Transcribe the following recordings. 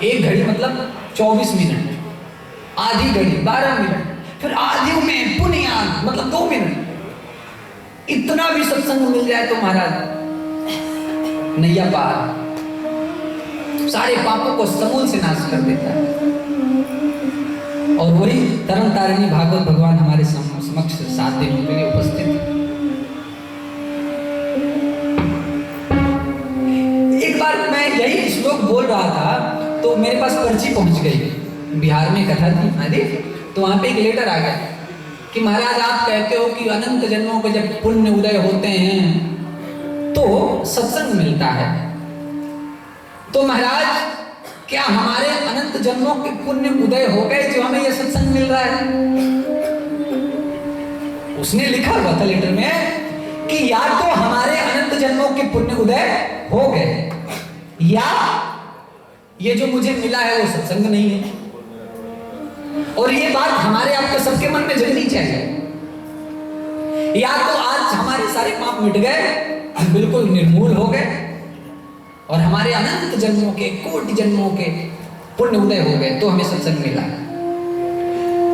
एक घड़ी मतलब 24 मिनट, आधी घड़ी 12 मिनट, फिर आधी में पुनियाद मतलब 2 मिनट। इतना भी सत्संग मिल जाए तो महाराज नैया पार, सारे पापों को समूल से नाश कर देता है। और वही तरम तारिणी भागवत भगवान हमारे समक्ष 7 दिनों के लिए उपस्थित है। एक बार मैं यही श्लोक बोल रहा था तो मेरे पास पर्ची पहुंच गई। बिहार में कथा थी हमारी, तो वहां पे एक लेटर आ गया कि महाराज आप कहते हो कि अनंत जन्मों के जब पुण्य उदय होते हैं तो सत्संग मिलता है, तो महाराज क्या हमारे अनंत जन्मों के पुण्य उदय हो गए जो हमें यह सत्संग मिल रहा है? उसने लिखा हुआ था लेटर में कि या तो हमारे अनंत जन्मों के पुण्य उदय हो गए, या ये जो मुझे मिला है वो सत्संग नहीं है। और ये बात हमारे आपके सबके मन में जगनी चाहिए। या तो आज हमारे सारे पाप मिट गए, हम बिल्कुल निर्मूल हो गए, और हमारे अनंत जन्मों के, कोटि जन्मों के पुण्य उदय हो गए तो हमें सत्संग मिला।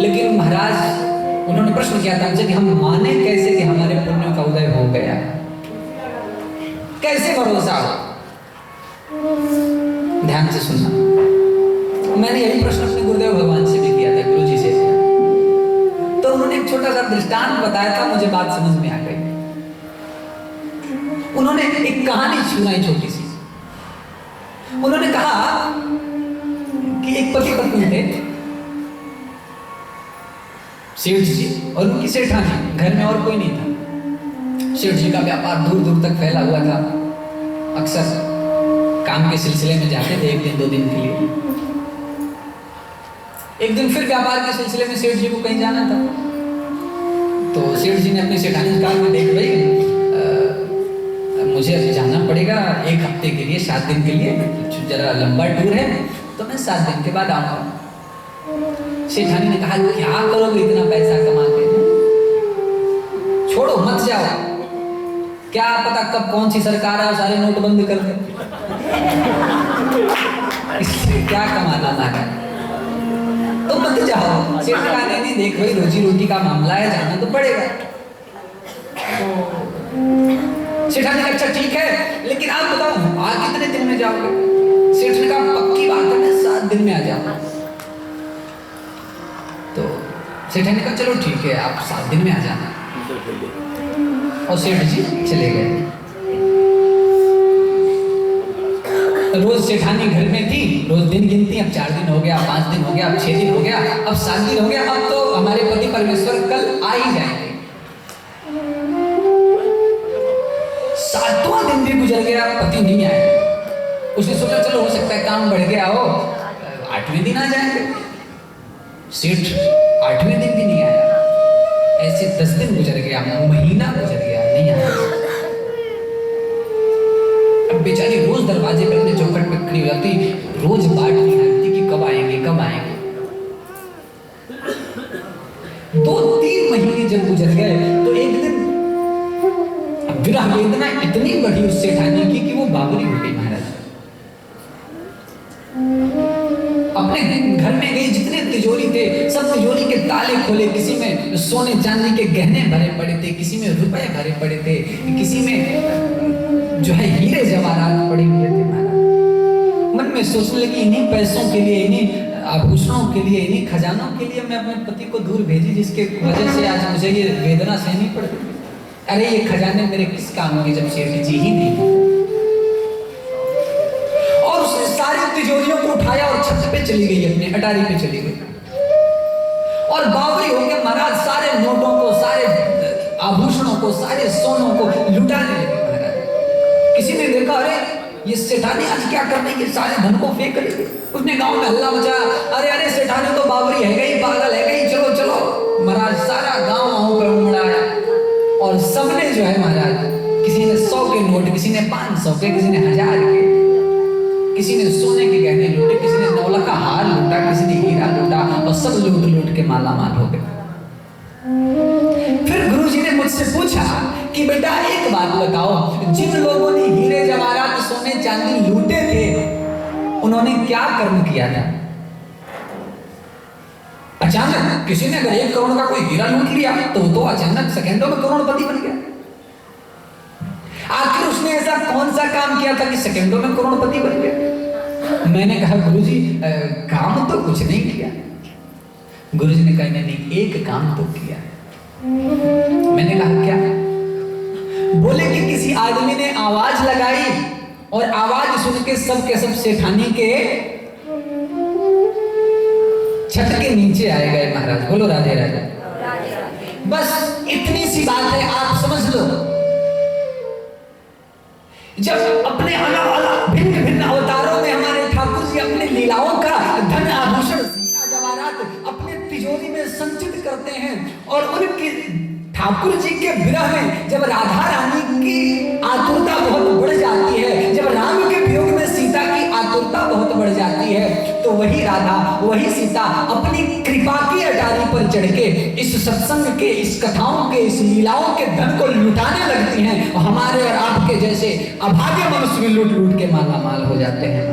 लेकिन महाराज उन्होंने प्रश्न किया था हमसे कि हम माने कैसे कि हमारे पुण्यों का उदय हो गया, कैसे भरोसा हो? ध्यान से सुनना। मैंने यही प्रश्न अपने गुरुदेव भगवान से भी किया था, गुरु जी से। तो उन्होंने एक छोटा सा दृष्टांत बताया था, मुझे बात समझ में आ गई। उन्होंने एक कहानी सुनाई छोटी सी। उन्होंने कहा कि एक पति पत्नी थे, सेठ जी और उनकी सेठानी, घर में और कोई नहीं था। सेठ जी का व्यापार दूर दूर तक फैला हुआ था, अक्सर काम के सिलसिले में जाते थे 1 दिन 2 दिन के लिए। एक दिन फिर व्यापार के सिलसिले में सेठ जी को कहीं जाना था, तो सेठ जी ने अपनी सेठानी से कहा देख भाई मुझे अभी जाना पड़ेगा 1 हफ्ते के लिए, 7 दिन के लिए, जरा लंबा टूर है, तो मैं 7 दिन के बाद आऊंगा। सेठानी ने कहा क्या करोगे इतना पैसा कमा के? छोड़ो मत जाओ, क्या पता कब कौन सी सरकार है सारे नोट बंद कर दे। इससे क्या कमाना है, तो मत जाओ। सेठ ने कहा नहीं देख भाई रोजी रोटी का मामला है, जाना तो पड़ेगा। सेठानी ने अच्छा ठीक है, लेकिन आप बताओ आज कितने दिन में जाओगे? सेठ ने कहा पक्की बात है मैं 7 दिन में आ जाऊंगा। तो सेठानी ने कहा चलो ठीक है आप 7 दिन में आ जाना। और सेठ जी चले गए। रोज सेठानी घर में थी, रोज दिन गिनती, अब 4 दिन हो गया, 5 दिन हो गया, अब 6 दिन हो गया, अब 7 दिन हो गया, अब तो हमारे पति परमेश्वर कल आ ही जाएंगे। 7वां दिन भी गुजर गया, पति नहीं आए। उसने सोचा चलो हो सकता है काम बढ़ गया हो, 8वें दिन आ जाएंगे। सेठ 8वें दिन भी नहीं आया। ऐसे 10 दिन गुजर गया, महीना गुजर गया, नहीं आया। अब बेचारी रोज दरवाजे पे अपने चौखट पे खड़ी हो जाती, रोज बाट निकालती कि कब आएंगे कब आएंगे। 2-3 महीने जब गुजर गए तो एक दिन विरह वेदना इतनी बढ़ी उस सेठानी की कि वो बावरी हो गई। महाराज अपने घर में गई, जितने तिजोरी थे सब तिजोरी के ताले खोले, किसी में सोने चांदी के गहने भरे पड़े थे, किसी में रुपए भरे पड़े थे, किसी में जो है हीरे जवाहरात पड़े हुए थे। महाराज मन में सोचने लगी इन्हीं पैसों के लिए, इन्हीं आभूषणों के लिए, इन्हीं खजानों के लिए मैं अपने पति को दूर भेजी, जिसके वजह से आज मुझे ये वेदना सहनी पड़ रही। अरे ये खजाने मेरे किस काम के जब सेठ जी ही नहीं। और उसने सारी तिजोरियों को उठाया और छत पे चली गई, अपने अटारी पे चली गई, और बावरी होकर महाराज सारे नोटों को, सारे आभूषणों को, सारे सोनों को लुटाने लगे। महाराज किसी ने देखा अरे ये सेठानी आज क्या कर रही है, सारे धन को फेंक रही है। उसने गांव में हल्ला मचाया, अरे अरे सेठानी तो बावरी है गई, पागल है गई, चलो चलो। महाराज सारा गांव वहां पर उमड़ा और सबने जो है महाराज, किसी ने 100 के नोट, किसी ने 500 के, किसी ने 1000 के, किसी ने सोने के गहने लूटे, किसी ने 9 लाख का हार लूटा, किसी ने हीरा लूटा, और सब लूट लूट के माला माल हो गए। फिर गुरुजी ने मुझसे पूछा कि बेटा एक बात बताओ, जिन लोगों ने हीरे जवाहरात सोने चांदी लूटे थे उन्होंने क्या कर्म किया था? अचानक किसी ने अगर 1 करोड़ का कोई हीरा लूट लिया तो वो तो अचानक सेकंडों में करोड़पति बन गया। आखिर उसने ऐसा कौन सा काम किया था कि सेकंडों में करोड़पति बन गया? मैंने कहा गुरुजी काम तो कुछ नहीं किया। गुरुजी ने कहा नहीं, एक काम तो किया। मैंने कहा क्या? बोले कि किसी आदमी ने आवाज लगाई और आवाज सुन के सब सेठानी के छत के नीचे आए गए महाराज। बोलो राधे राधे। बस इतनी सी बात है, आप समझ लो। जब अपने अलग अलग भिन्न भिन्न अवतारों में हमारे ठाकुर जी अपने लीलाओं का धन आभूषण हीरा जवाहरात अपने तिजोरी में संचित करते हैं और उनके ठाकुर जी के विरह में जब राधा रानी की आतुरता बहुत बढ़ जाती है, जब राम के वियोग में सीता की आतुरता बहुत बढ़ जाती है, तो वही राधा वही सीता अपनी कृपा की अटारी पर चढ़ के इस सत्संग के, इस कथाओं के, इस लीलाओं के धन को लुटाने लगती हैं और हमारे और आपके जैसे अभागे मनुष्य भी लूट लूट के माला माल हो जाते हैं।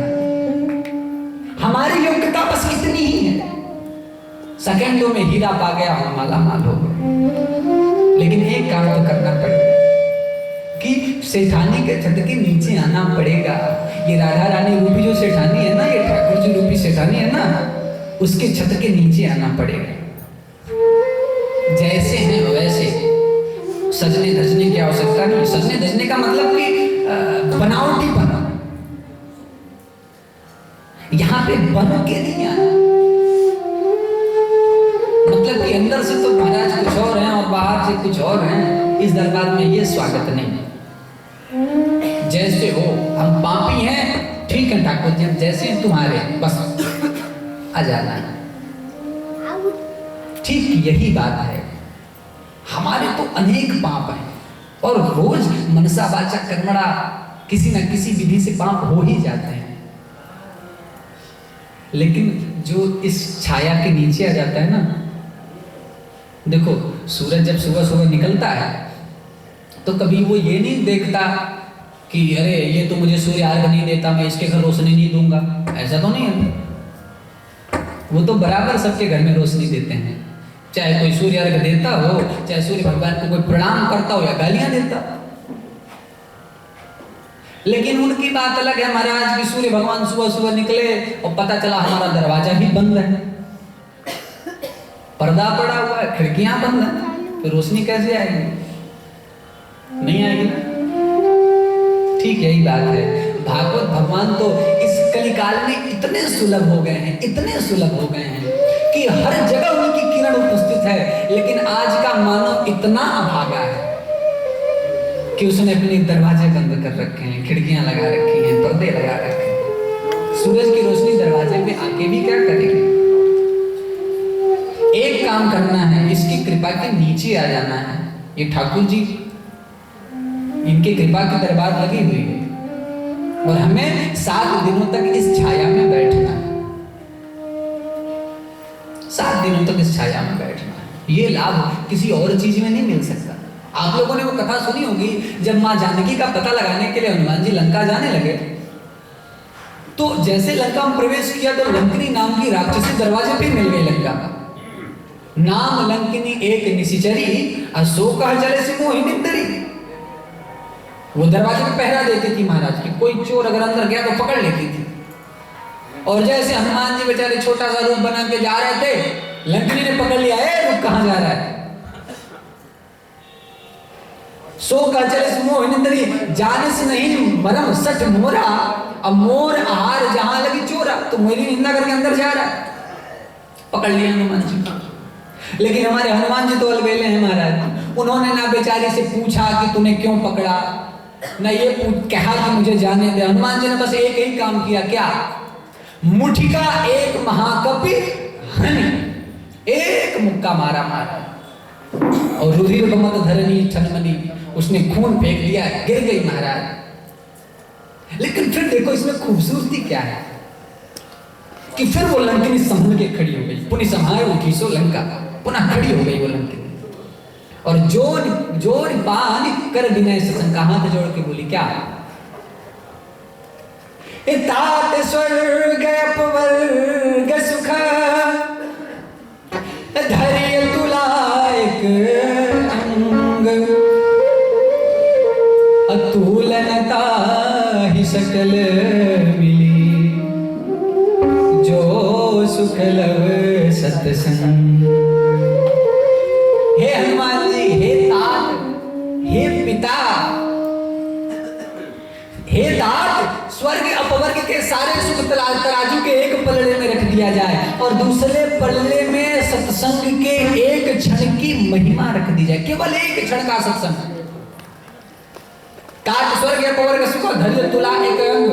हमारी योग्यता बस इतनी ही है, सेकंडों में हीरा पा गया हम माला माल हो गए। लेकिन एक काम तो करना पड़ेगा कि सेठानी के छत के नीचे आना पड़ेगा। ये राधा रानी रूपी जो सेठानी है ना, ये ठाकुर जी रूपी सेठानी है ना, उसके छत के नीचे आना पड़ेगा। जैसे हैं वैसे, सजने धजने की आवश्यकता नहीं। सजने धजने का मतलब कि बनावटी बना, यहाँ पे बन के नहीं आना। मतलब कि अंदर से तो महाराज कुछ और हैं और बाहर से कुछ और हैं, इस दरबार में ये स्वागत नहीं। जैसे हो, हम पापी हैं, ठीक है ठाकुर जी, जैसे तुम्हारे बस आ जाना। ठीक यही बात है। हमारे तो अनेक पाप हैं और रोज मनसा वाचा कर्मणा किसी न किसी विधि से पाप हो ही जाते हैं। लेकिन जो इस छाया के नीचे आ जाता है ना, देखो सूरज जब सुबह सुबह निकलता है तो कभी वो ये नहीं देखता कि अरे ये तो मुझे सूर्य अर्घ नहीं देता, मैं इसके घर रोशनी नहीं दूंगा, ऐसा तो नहीं है। वो तो बराबर सबके घर में रोशनी देते हैं, चाहे कोई सूर्य अर्घ देता हो, चाहे सूर्य भगवान को कोई प्रणाम करता हो या गालियां देता। लेकिन उनकी बात अलग है महाराज की, सूर्य भगवान सुबह सुबह निकले और पता चला हमारा दरवाजा ही बंद है, पर्दा पड़ा हुआ है, खिड़कियां बंद है, तो रोशनी कैसे आएगी? नहीं आएगी ना। ठीक यही बात है। भागवत भगवान तो इस कलिकाल में इतने सुलभ हो गए हैं, इतने सुलभ हो गए हैं कि हर जगह उनकी किरण उपस्थित है। लेकिन आज का मानव इतना अभागा है कि उसने अपने दरवाजे बंद कर रखे हैं, खिड़कियां लगा रखी हैं, पर्दे लगा रखे हैं। सूरज की रोशनी दरवाजे पे आके भी क्या करेगी? एक काम करना है, इसकी कृपा के नीचे आ जाना है। ये ठाकुर जी, इनकी कृपा की दरबार लगी हुई है और हमें 7 दिनों तक इस छाया में बैठना है। 7 दिनों तक इस छाया में बैठना है। ये लाभ किसी और चीज में नहीं मिल सकता। आप लोगों ने वो कथा सुनी होगी, जब मां जानकी का पता लगाने के लिए हनुमान जी लंका जाने लगे, तो जैसे लंका में प्रवेश किया तो लंकिनी नाम की राक्षसी दरवाजे पे मिल गई। लंका नाम लंकिनी एक निशिचरी, अशोक चले से मोहिनी दरी। वो दरवाजे पे पहरा देती थी महाराज की, कोई चोर अगर अंदर गया तो पकड़ लेती थी। और जैसे हनुमान जी बेचारे छोटा सा रूप बना के जा रहे थे, लंकिनी ने पकड़ लिया, रुक कहां जा रहा है? सो का चले से मोहिनी दरी, जाने से नहीं मरम सठ मोरा, अब मोर आहार जहां लगी चोरा, तो मेरी निंदा करके अंदर जा रहा है। पकड़ लिया हनुमान जी। लेकिन हमारे हनुमान जी तो अलबेले हैं महाराज, उन्होंने ना बेचारी से पूछा कि तूने क्यों पकड़ा, ना ये कहा कि मुझे जाने दे। हनुमान जी ने बस एक ही काम किया, क्या? मुठिका एक महाकपि हनि, एक मुक्का मारा और रुधिर बमत धरनी छनमनी, उसने खून फेंक दिया, गिर गई महाराज। लेकिन फिर देखो इसमें खूबसूरती क्या है कि फिर वो लंकिनी संभल के खड़ी हो गई। पुनि संहार उठी सो लंका, पुनः खड़ी हो गई वो लंकिनी और जोर बाण कर विनय से हाथ जोड़ के बोली, क्या तात स्वर्ग अपवर्ग सुख धैर्य तुला एक अंग अतुलनता ही सकल मिली जो सुख लव सत्संग। हे हनुमान जी, हे तात, हे पिता, हे तात, स्वर्ग अपवर्ग के सारे सुख तराजू के एक पलड़े में रख दिया जाए और दूसरे पलड़े में सत्संग के एक क्षण की महिमा रख दी जाए, केवल एक क्षण का सत्संग। तात स्वर्ग अपवर्ग सुख धैर्य तुला एक अंग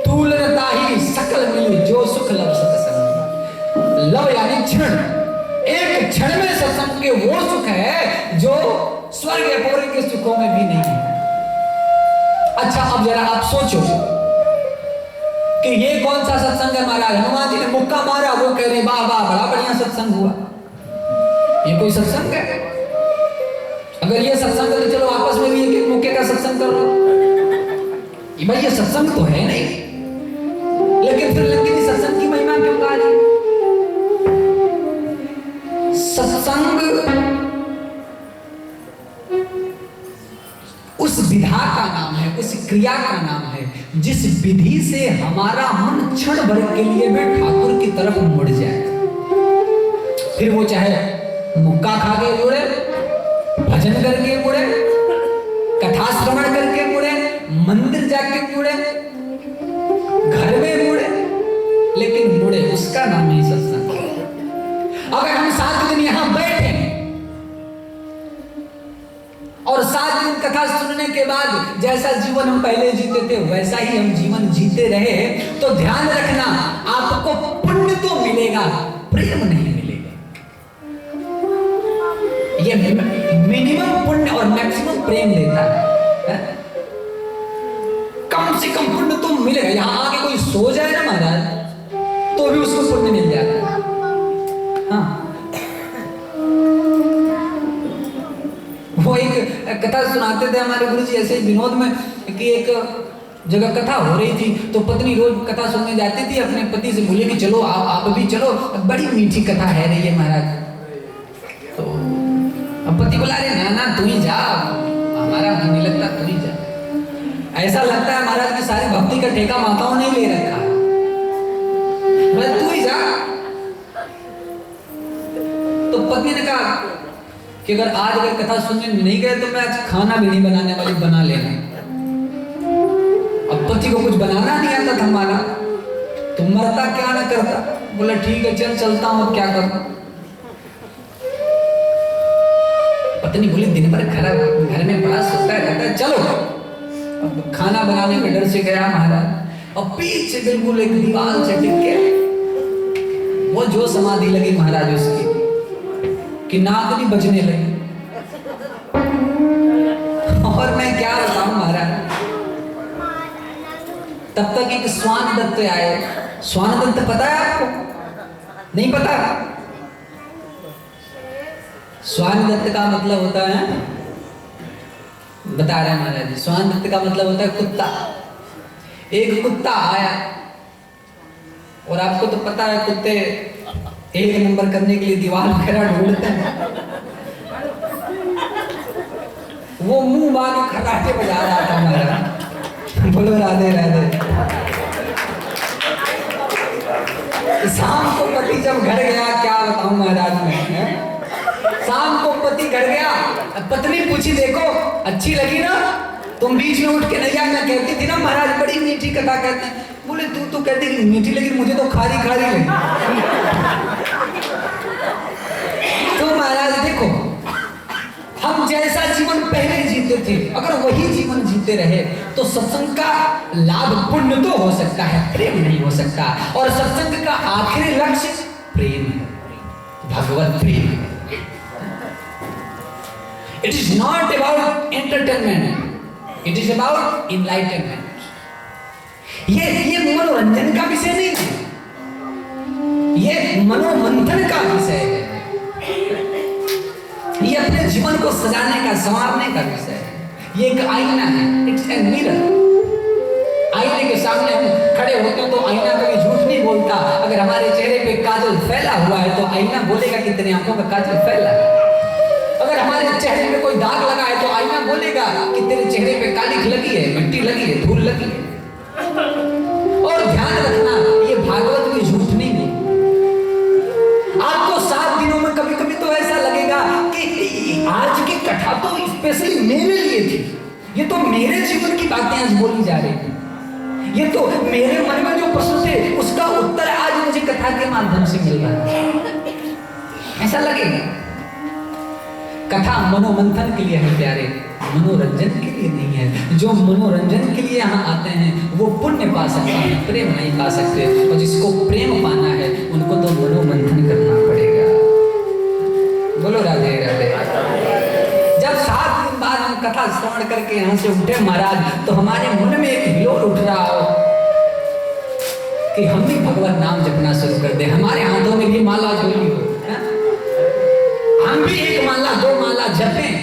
तुलनता ही सकल मिली जो सुख लव सत्संग। लव यानी क्षण, एक क्षण में सत्संग के वो सुख है जो स्वर्ग अपवर्ग के सुखों में भी नहीं है। अच्छा, अब जरा आप सोचो कि ये कौन सा सत्संग है महाराज? हनुमान जी ने मुक्का मारा, वो कह रहे वाह वाह बड़ा बढ़िया सत्संग हुआ। ये कोई सत्संग है? अगर ये सत्संग है तो चलो आपस में भी एक मुक्के का सत्संग कर लो। ये भाई ये सत्संग तो है नहीं, लेकिन फिर लेकिन सत्संग की महिमा क्यों गा रही? सत्संग उस विधा का नाम है, उस क्रिया का नाम है जिस विधि से हमारा मन क्षण भर के लिए भी ठाकुर की तरफ मुड़ जाए। फिर वो चाहे मुक्का खा के मुड़े, भजन करके मुड़े, कथा श्रवण करके मुड़े, मंदिर जाके मुड़े, घर में मुड़े, लेकिन मुड़े उसका नाम ही सत्संग है। अगर हम 7 दिन यहां बैठे और 7 दिन कथा सुनने के बाद जैसा जीवन हम पहले जीते थे वैसा ही हम जीवन जीते रहे, तो ध्यान रखना आपको पुण्य तो मिलेगा, प्रेम नहीं मिलेगा। ये मिनिमम पुण्य और मैक्सिमम प्रेम देता है। कम से कम पुण्य तो मिलेगा। यहां आके कोई सो जाए ना महाराज तो भी उसको पुण्य मिल जाता है। हाँ, वो एक कथा सुनाते थे हमारे गुरुजी ऐसे विनोद में कि एक जगह कथा हो रही थी तो पत्नी रोज कथा सुनने जाती थी, अपने पति से बोले कि चलो आप भी चलो, बड़ी मीठी कथा है रही है महाराज। तो अब पति बोला अरे ना ना तू ही जा, हमारा मन नहीं लगता, तू ही जा। ऐसा लगता है महाराज की सारी भक्ति का ठेका माताओं ने ले रखा है, बोले तू ही जा। तो पत्नी ने कहा कि अगर आज अगर कथा सुनने नहीं गए तो मैं आज खाना भी नहीं बनाने वाली, बना लेना। अब पति को कुछ बनाना नहीं आता था हमारा, तो मरता क्या ना करता, बोला ठीक है चल चलता हूं, अब क्या करूं। पत्नी बोली दिन भर घर में बड़ा सोता रहता है, चलो। अब खाना बनाने के डर से गया महाराज और पीछे बिल्कुल एक दीवार से टिक के वो जो समाधि लगी महाराज उसकी कि नाक भी बजने लगी। और मैं क्या बताऊं महाराज, तब तक एक स्वान दत्त आए। स्वान दत्त पता है आपको? नहीं पता? स्वान दत्त का मतलब होता है, बता रहे हैं महाराज जी, स्वान दत्त का मतलब होता है कुत्ता। एक कुत्ता आया और आपको तो पता है कुत्ते एक नंबर करने के लिए दीवार वगैरह ढूंढते हैं। वो मुंह मार के खराटे बजा रहा था हमारा, बोलो राधे राधे। शाम को पति जब घर गया, क्या बताऊं महाराज में, शाम को पति घर गया, पत्नी पूछी देखो अच्छी लगी ना, तुम बीच में उठ के नहीं आना, कहती थी ना महाराज बड़ी मीठी कथा कहते हैं। बोले तू तो कहती मीठी लगी, मुझे तो खारी खारी लगी। तो महाराज देखो, हम जैसा जीवन पहले जीते थे अगर वही जीवन जीते रहे तो सत्संग का लाभ पुण्य तो हो सकता है, प्रेम नहीं हो सकता। और सत्संग का आखिरी लक्ष्य प्रेम है, भगवत प्रेम है। It is not about entertainment, it is about enlightenment. ये मनोरंजन का विषय नहीं है, ये मनोमंथन का विषय है। ये अपने जीवन को सजाने का, संवारने का विषय है। ये एक आईना है, इट्स ए मिरर। आईने के सामने हम खड़े होते हैं तो आईना कभी झूठ नहीं बोलता। अगर हमारे चेहरे पे काजल फैला हुआ है तो आईना बोलेगा कि तेरी आंखों का काजल फैला है। अगर हमारे चेहरे पे कोई दाग लगा है तो आईना बोलेगा कि तेरे चेहरे पे कालिख लगी है, मिट्टी लगी है, धूल लगी है। और ध्यान रखना, ये भागवत में झूठ नहीं है। आपको 7 दिनों में कभी कभी तो ऐसा लगेगा कि आज की कथा तो स्पेशली मेरे लिए थी, ये तो मेरे जीवन की बातें आज बोली जा रही है, ये तो मेरे मन में जो प्रश्न थे उसका उत्तर आज मुझे कथा के माध्यम से मिल रहा है, ऐसा लगेगा। कथा मनोमंथन के लिए है प्यारे, मनोरंजन के लिए नहीं है। जो मनोरंजन के लिए यहाँ आते हैं वो पुण्य पा सकते हैं, प्रेम नहीं पा सकते। और जिसको प्रेम पाना है उनको तो मनोमंथन करना पड़ेगा। बोलो राधे राधे। जब 7 दिन बाद हम कथा श्रवण करके यहाँ से उठे महाराज, तो हमारे मन में एक हिलोर उठ रहा हो कि हम भी भगवान नाम जपना शुरू कर दे, हमारे हाथों में भी माला झोली हो, हम भी 1 माला 2 माला जपें।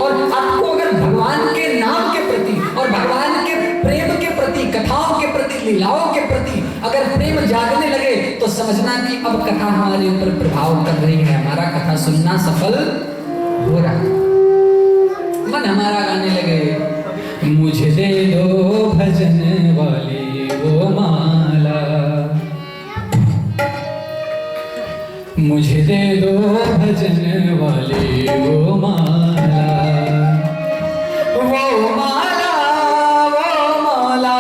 और आपको अगर भगवान के नाम के प्रति और भगवान के प्रेम के प्रति, कथाओं के प्रति, लीलाओं के प्रति अगर प्रेम जागने लगे तो समझना कि अब कथा हमारे ऊपर प्रभाव कर रही है, हमारा कथा सुनना सफल हो रहा है। मन हमारा गाने लगे, मुझे दे दो भजन वाली वो माला, मुझे दे दो भजन वाली वो माला, वो माला, वो माला,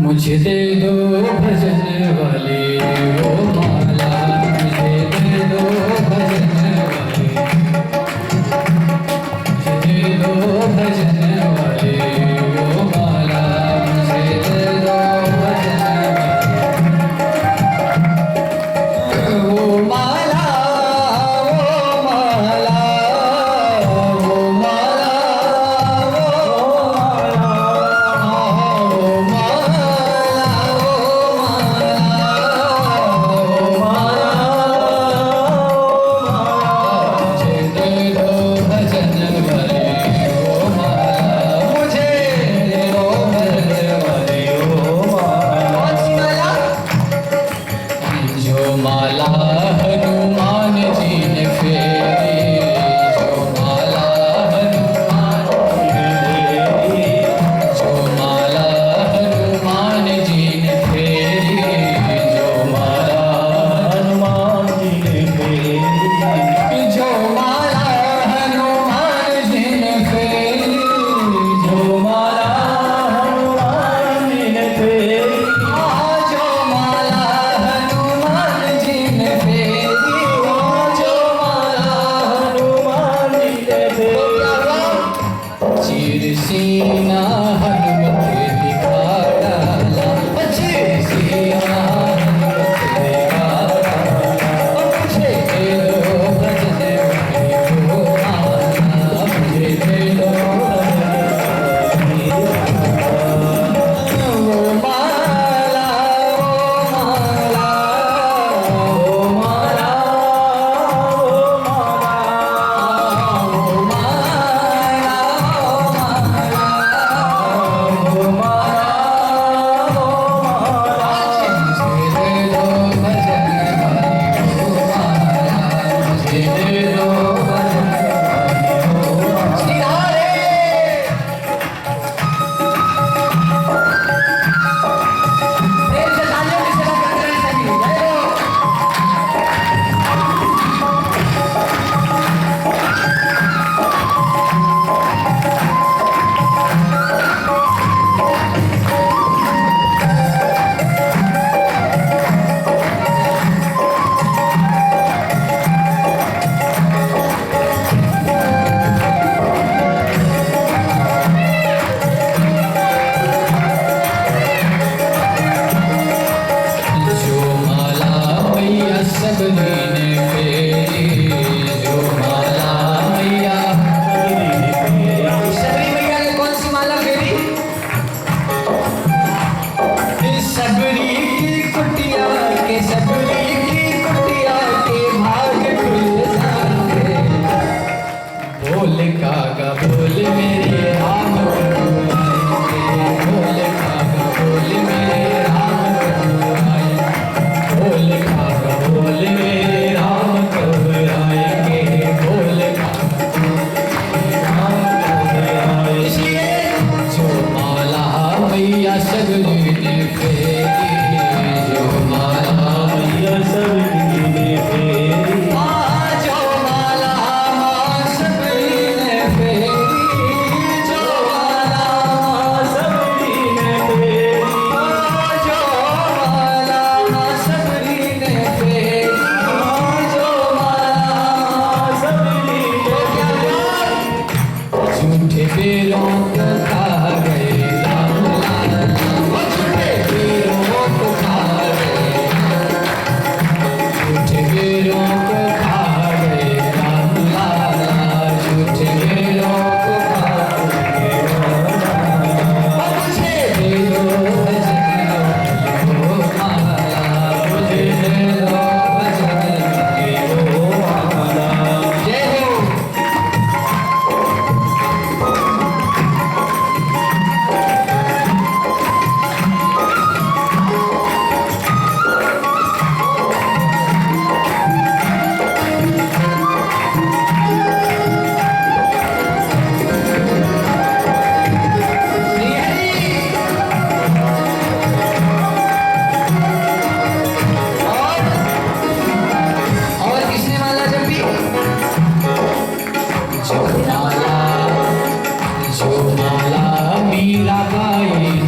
मुझे दे दो भजन वाली वो माला, मुझे दे दो भजन वाली, मुझे दे दो भजन वाली वो माला, मुझे दे दो वीरों को खा गए राम लाला, वो झूठे वीरों को खा गए, झूठे वीरों को खा गए राम लाला, झूठे वीरों को खा गए राम लाला। मुझे दे दो भजन की वो माला, मुझे दे दो भजन की वो माला। जय हो। और किसने माला जपी? जो माला मीरा बाई